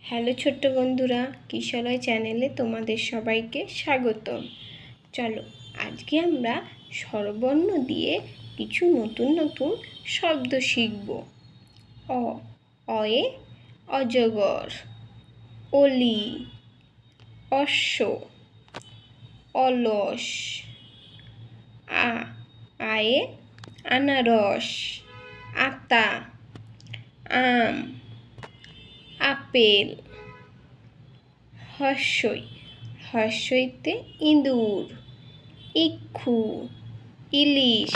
Hello ছোট্ট বন্ধুরা, কিশলয় চ্যানেলে তোমাদের সবাইকে স্বাগতম। চলো আজকে আমরা স্বরবর্ণ দিয়ে কিছু নতুন নতুন শব্দ শিখব। অয়ে অজগর, অলি, অশ্ব, অলস। আয়ে আনারস, আতা, আম, আপেল। হর্ষইতে ইঁদুর, ইক্ষু, ইলিশ,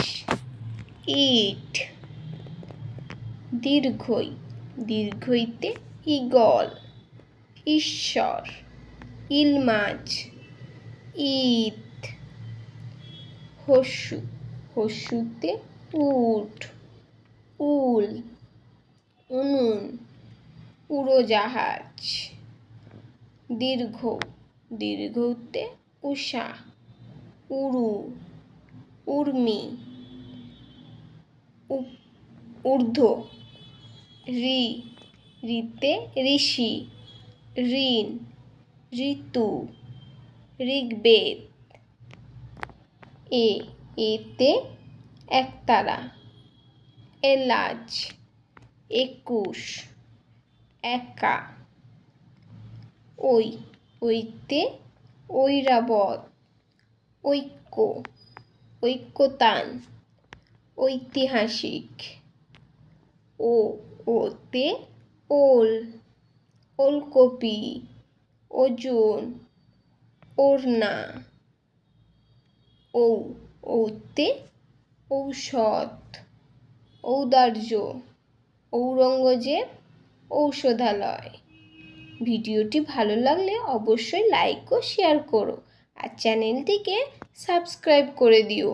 ইট। দীর্ঘইতে ঈগল, ঈশ্বর, ইলমাছ, ঈদ। হস্যুতে উট, উল, উনুন, উড়োজাহাজ। দীর্ঘউতে উষা, উরু, উর্মি, ঊর্ধ্ব। ঋতে ঋষি, ঋণ, ঋতু, ঋগ্বেদ। এতে একতারা, এলাচ, একুশ, একা। ঐতে ঐরাবত, ঐক্যতান, ঐতিহাসিক। ওতে ওল, ওলকপি, ওজন, ওড়না। ঔতে ঔষধ, ঔদার্য, ঔরঙ্গজেব, ঔষধালয়। ভিডিওটি ভালো লাগলে অবশ্যই লাইক ও শেয়ার করো আর চ্যানেলটিকে সাবস্ক্রাইব করে দিও।